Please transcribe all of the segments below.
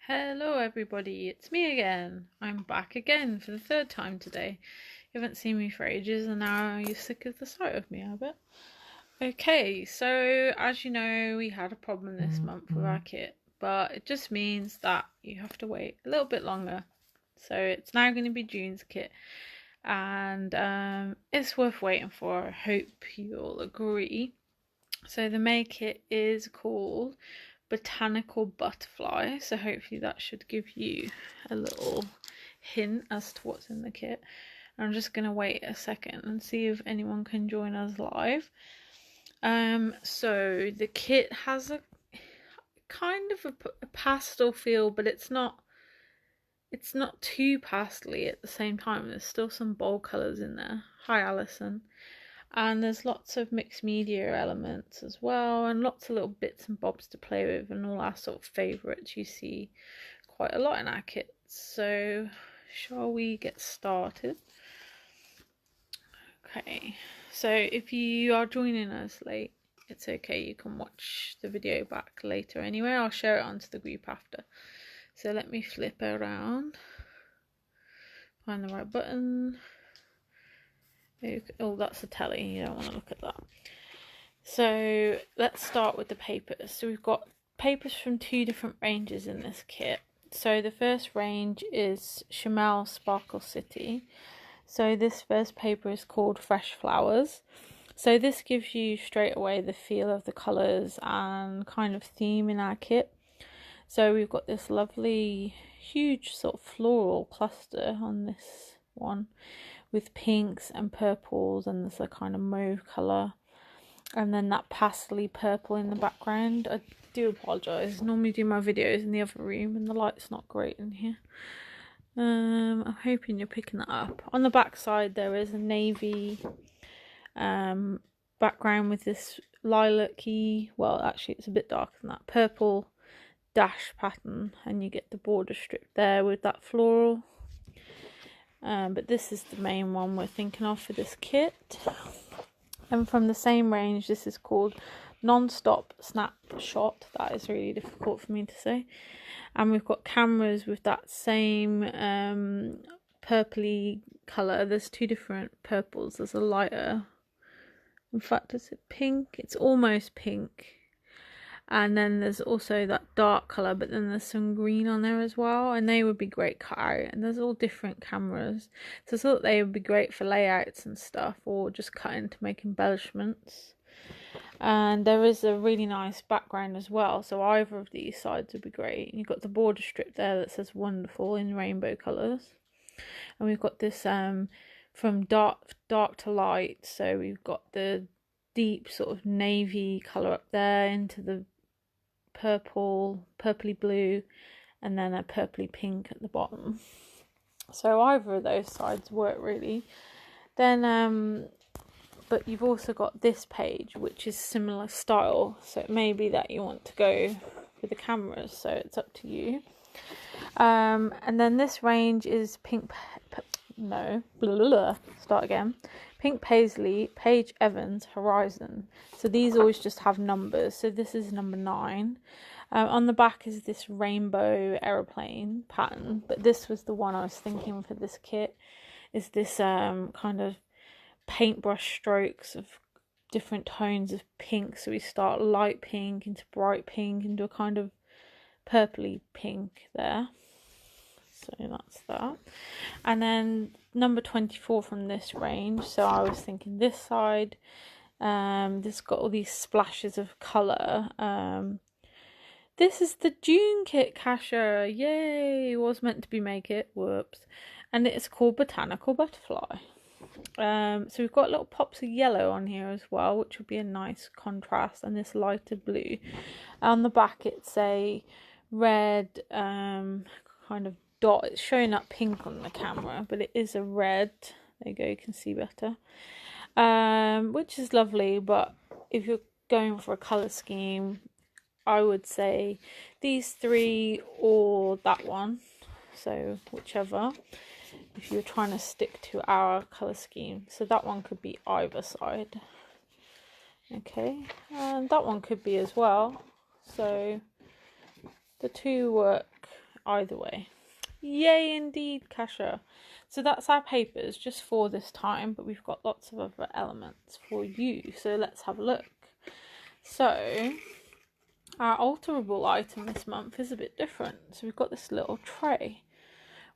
Hello everybody, it's me again. I'm back again for the third time today. You haven't seen me for ages and now you're sick of the sight of me, I bet. Okay, so as you know, we had a problem this month with our kit, but it just means that you have to wait a little bit longer. So it's now going to be June's kit and it's worth waiting for. I hope you all agree. So the May kit is called Botanical Butterfly, so hopefully that should give you a little hint as to what's in the kit. I'm just going to wait a second and see if anyone can join us live. So the kit has a kind of a pastel feel, but it's not too pastely at the same time. There's still some bold colours in there. Hi Alison. And there's lots of mixed media elements as well, and lots of little bits and bobs to play with, and all our sort of favourites you see quite a lot in our kits. So shall we get started? Okay, so if you are joining us late, it's okay, you can watch the video back later anyway. I'll share it onto the group after. So let me flip around, find the right button. Oh, that's a telly, you don't want to look at that. So let's start with the papers. So we've got papers from two different ranges in this kit. So the first range is Chamel Sparkle City. So this first paper is called Fresh Flowers. So this gives you straight away the feel of the colours and kind of theme in our kit. So we've got this lovely huge sort of floral cluster on this one, with pinks and purples, and there's a kind of mauve colour, and then that pastely purple in the background. I do apologise, I normally do my videos in the other room and the light's not great in here. I'm hoping you're picking that up. On the back side there is a navy background with this lilac-y, well actually it's a bit darker than that, purple dash pattern, and you get the border strip there with that floral. But this is the main one we're thinking of for this kit. And from the same range, this is called Non-Stop Snapshot. That is really difficult for me to say. And we've got cameras with that same purpley colour. There's two different purples. There's a lighter, in fact, is it pink? It's almost pink. And then there's also that dark colour, but then there's some green on there as well, and they would be great cut out. And there's all different cameras, so I thought they would be great for layouts and stuff, or just cutting to make embellishments. And there is a really nice background as well, so either of these sides would be great. And you've got the border strip there that says wonderful in rainbow colours, and we've got this from dark to light, so we've got the deep sort of navy colour up there into the purpley blue, and then a purpley pink at the bottom. So either of those sides work really. Then but you've also got this page which is similar style, so it may be that you want to go with the cameras, so it's up to you. And then this range is Pink Paisley, Paige Evans, Horizon. So these always just have numbers. So this is number 9. On the back is this rainbow aeroplane pattern, but this was the one I was thinking for this kit. Is this kind of paintbrush strokes of different tones of pink. So we start light pink into bright pink into a kind of purpley pink there. So that's that. And then number 24 from this range. So I was thinking this side. This got all these splashes of colour. This is the June kit, Kasha. Yay! It was meant to be make it. Whoops. And it's called Botanical Butterfly. So we've got little pops of yellow on here as well, which would be a nice contrast, and this lighter blue. On the back it's a red kind of dot. It's showing up pink on the camera, but it is a red. There you go, you can see better. Which is lovely, but if you're going for a colour scheme, I would say these three or that one, so whichever, if you're trying to stick to our colour scheme. So that one could be either side. Okay, and that one could be as well. So the two work either way. Yay indeed, Kasha. So that's our papers just for this time, but we've got lots of other elements for you. So let's have a look. So our alterable item this month is a bit different. So we've got this little tray,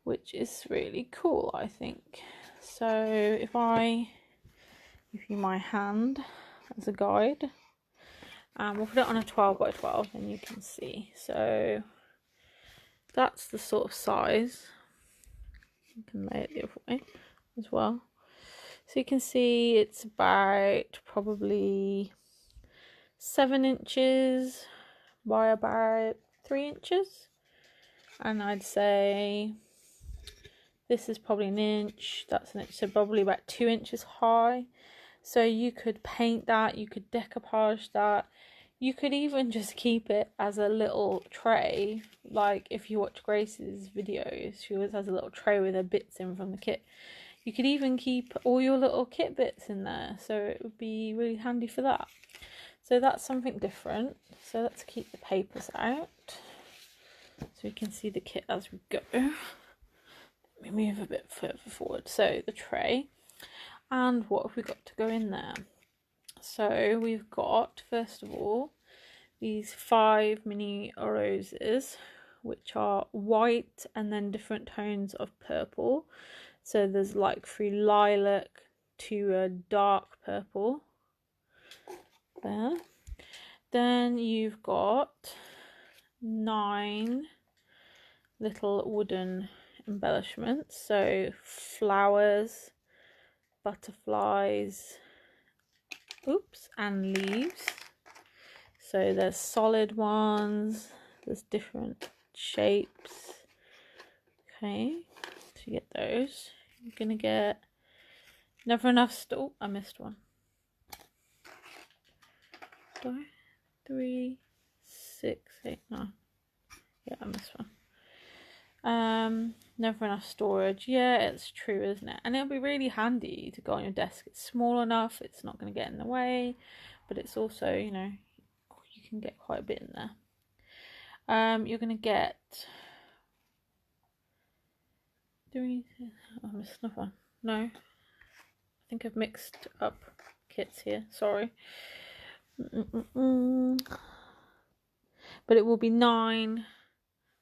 which is really cool, I think. So if I give you my hand as a guide, and we'll put it on a 12 by 12 and you can see. So that's the sort of size. You can lay it the other way as well. So you can see it's about probably 7 inches by about 3 inches. And I'd say this is probably an inch, that's an inch, so probably about 2 inches high. So you could paint that, you could decoupage that, you could even just keep it as a little tray. Like if you watch Grace's videos, she always has a little tray with her bits in from the kit. You could even keep all your little kit bits in there, so it would be really handy for that. So that's something different. So let's keep the papers out so we can see the kit as we go. Let me move a bit further forward. So the tray, and what have we got to go in there? So we've got, first of all, these 5 mini roses, which are white and then different tones of purple. So there's like through lilac to a dark purple there. Then you've got 9 little wooden embellishments, so flowers, butterflies, and leaves. So there's solid ones, there's different shapes. Okay, to get those, you're gonna get never enough oh, I missed one. 3, 6, 8, 9. Yeah, I missed one. Never enough storage. Yeah, it's true, isn't it? And it'll be really handy to go on your desk. It's small enough, it's not going to get in the way, but it's also, you know, you can get quite a bit in there. You're going to get 3. Oh, I missed another one. No, I think I've mixed up kits here. Sorry. But it will be 9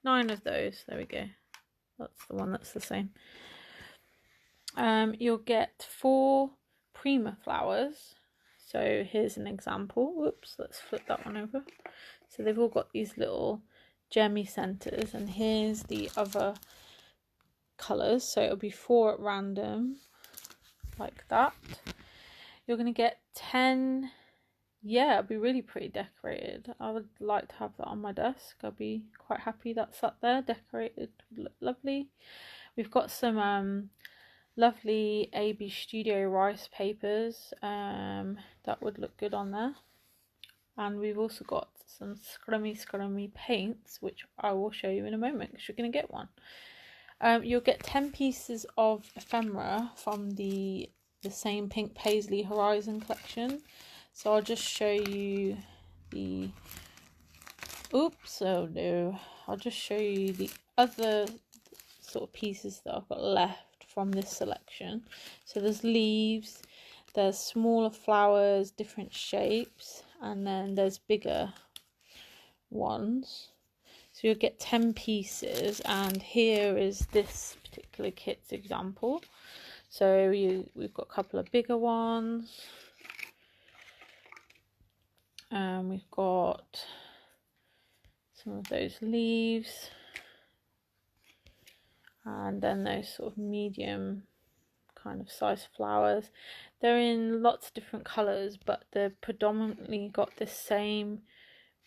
of those. There we go. That's the one that's the same. You'll get 4 Prima flowers. So here's an example. Whoops, let's flip that one over. So they've all got these little gemmy centers, and here's the other colours. So it'll be 4 at random, like that. You're going to get 10. Yeah, it'll be really pretty decorated. I would like to have that on my desk. I'll be quite happy that's up there, decorated, look lovely. We've got some lovely AB Studio rice papers that would look good on there. And we've also got some scrummy paints, which I will show you in a moment because you're going to get one. You'll get 10 pieces of ephemera from the same Pink Paisley Horizon collection. So I'll just show you the, oops, oh no, I'll just show you the other sort of pieces that I've got left from this selection. So there's leaves, there's smaller flowers, different shapes, and then there's bigger ones. So you'll get 10 pieces, and here is this particular kit's example. So we've got a couple of bigger ones. We've got some of those leaves, and then those sort of medium kind of size flowers. They're in lots of different colours, but they're predominantly got the same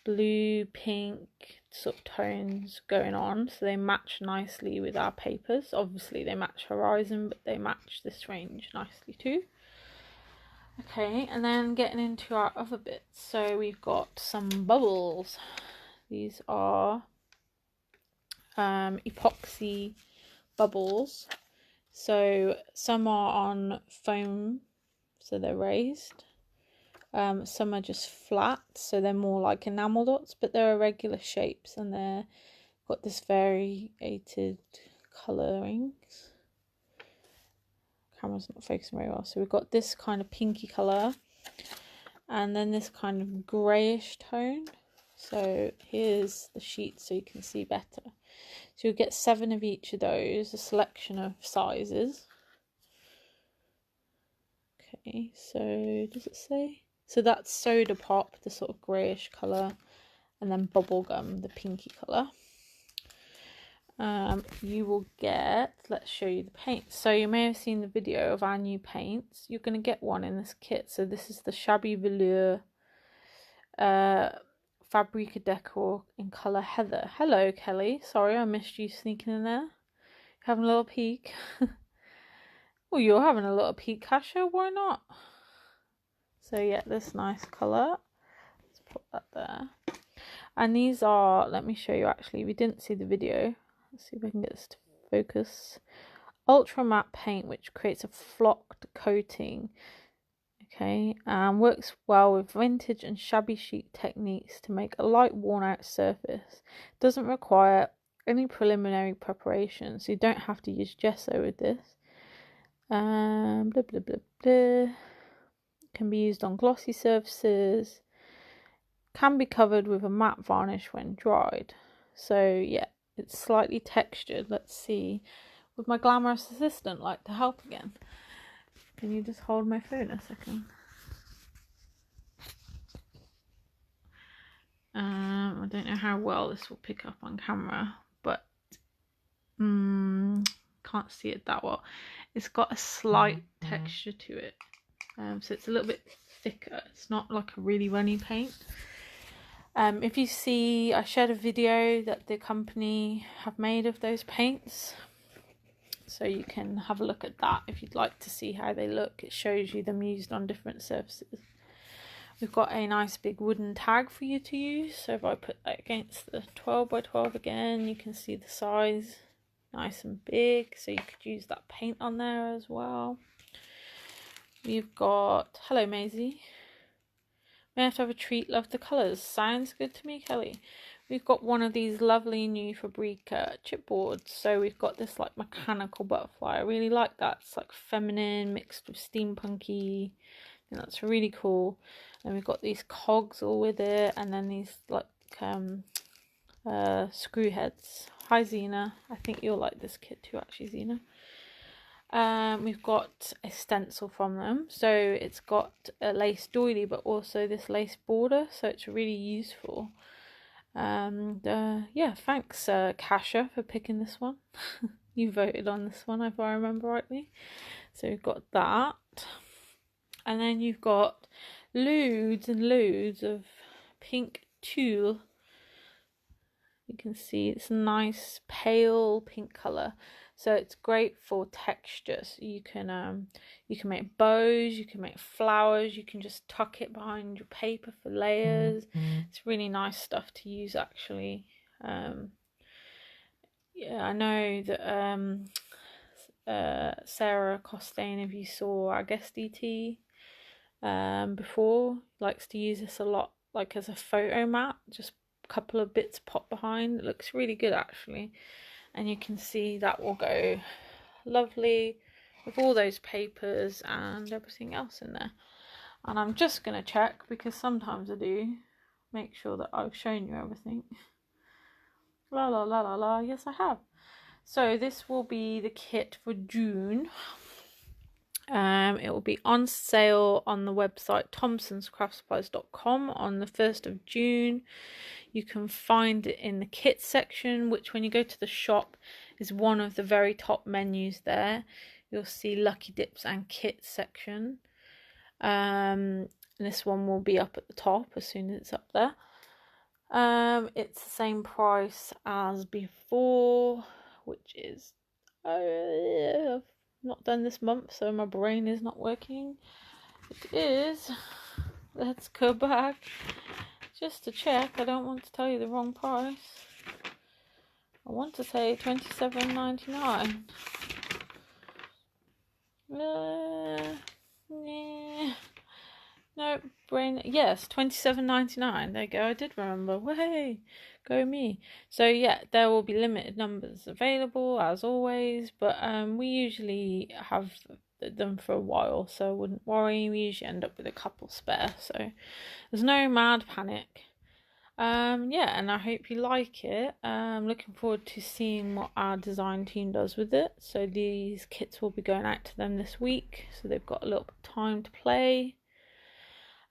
blue, pink sort of tones going on, so they match nicely with our papers. Obviously they match Horizon, but they match this range nicely too. Okay, and then getting into our other bits, so we've got some bubbles. These are epoxy bubbles. So some are on foam, so they're raised. Some are just flat, so they're more like enamel dots, but they're irregular shapes, and they're Got this variated colourings. Camera's not focusing very well. So we've got this kind of pinky colour, and then this kind of greyish tone. So here's the sheet so you can see better. So you'll get 7 of each of those, a selection of sizes. Okay, so does it say? So that's Soda Pop, the sort of greyish colour, and then Bubblegum, the pinky colour. You will get, let's show you the paints. So you may have seen the video of our new paints. You're going to get one in this kit. So this is the Shabby Velour Fabrica Decor in colour Heather. Hello, Kelly. Sorry, I missed you sneaking in there. Having a little peek. Well, you're having a little peek, Kasha. Why not? So yeah, this nice colour. Let's put that there. And these are, let me show you actually. We didn't see the video. Let's see if I can get this to focus. Ultra matte paint, which creates a flocked coating. Okay, works well with vintage and shabby chic techniques to make a light worn out surface. Doesn't require any preliminary preparation, so you don't have to use gesso with this. Blah blah blah blah. Can be used on glossy surfaces. Can be covered with a matte varnish when dried. So yeah, it's slightly textured. Let's see. Would my glamorous assistant like to help again? Can you just hold my phone a second? I don't know how well this will pick up on camera, but can't see it that well. It's got a slight texture to it, so it's a little bit thicker. It's not like a really runny paint. If you see, I shared a video that the company have made of those paints, so you can have a look at that if you'd like to see how they look. It shows you them used on different surfaces. We've got a nice big wooden tag for you to use, so if I put that against the 12 by 12 again, you can see the size, nice and big, so you could use that paint on there as well. We've got, hello Maisie, may I have to have a treat, love the colours, sounds good to me, Kelly. We've got one of these lovely new Fabrica chipboards. So we've got this like mechanical butterfly. I really like that. It's like feminine mixed with steampunky. And that's really cool. And we've got these cogs all with it. And then these like screw heads. Hi Zena. I think you'll like this kit too actually, Zena. We've got a stencil from them. So it's got a lace doily but also this lace border. So it's really useful. Yeah, thanks Kasha for picking this one. You voted on this one if I remember rightly. So we've got that, and then you've got loads and loads of pink tulle. You can see it's a nice pale pink colour, so it's great for texture. So you can make bows, you can make flowers, you can just tuck it behind your paper for layers. It's really nice stuff to use actually. Yeah, I know that Sarah Costain, if you saw our guest DT before, likes to use this a lot, like as a photo mat, just couple of bits pop behind. It looks really good actually, and you can see that will go lovely with all those papers and everything else in there. And I'm just going to check, because sometimes I do, make sure that I've shown you everything. La la la la la, yes I have. So this will be the kit for June. It will be on sale on the website thompsonscraftsupplies.com on the 1st of June. You can find it in the kit section, which when you go to the shop is one of the very top menus there. You'll see Lucky Dips and kit section. And this one will be up at the top as soon as it's up there. It's the same price as before, which is not done this month, so my brain is not working. It is, let's go back just to check. I don't want to tell you the wrong price. I want to say $27.99. No, brain. Yes, 27.99. There you go. I did remember. Way, go me. So yeah, there will be limited numbers available as always, but we usually have them for a while, so I wouldn't worry. We usually end up with a couple spare, so there's no mad panic. Yeah, and I hope you like it. Looking forward to seeing what our design team does with it. So these kits will be going out to them this week, so they've got a little bit of time to play.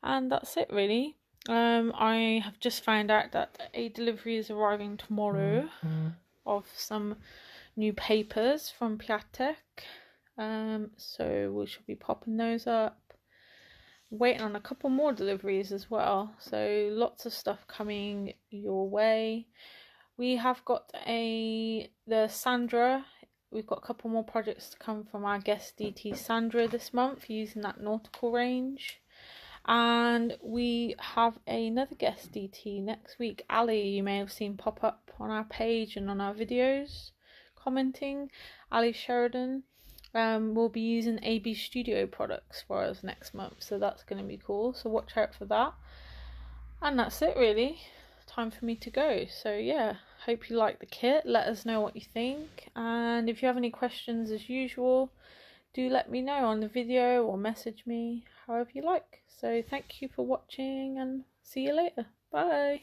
And that's it really. I have just found out that a delivery is arriving tomorrow of some new papers from Piatek. So we should be popping those up. Waiting on a couple more deliveries as well, so lots of stuff coming your way. We have got the Sandra. We've got a couple more projects to come from our guest DT Sandra this month using that nautical range. And we have another guest DT next week, Ali. You may have seen pop up on our page and on our videos commenting. Ali Sheridan will be using AB Studio products for us next month, so that's going to be cool, so watch out for that. And that's it really. Time for me to go. So yeah, hope you like the kit. Let us know what you think, and if you have any questions as usual, do let me know on the video or message me, however you like. So thank you for watching and see you later. Bye.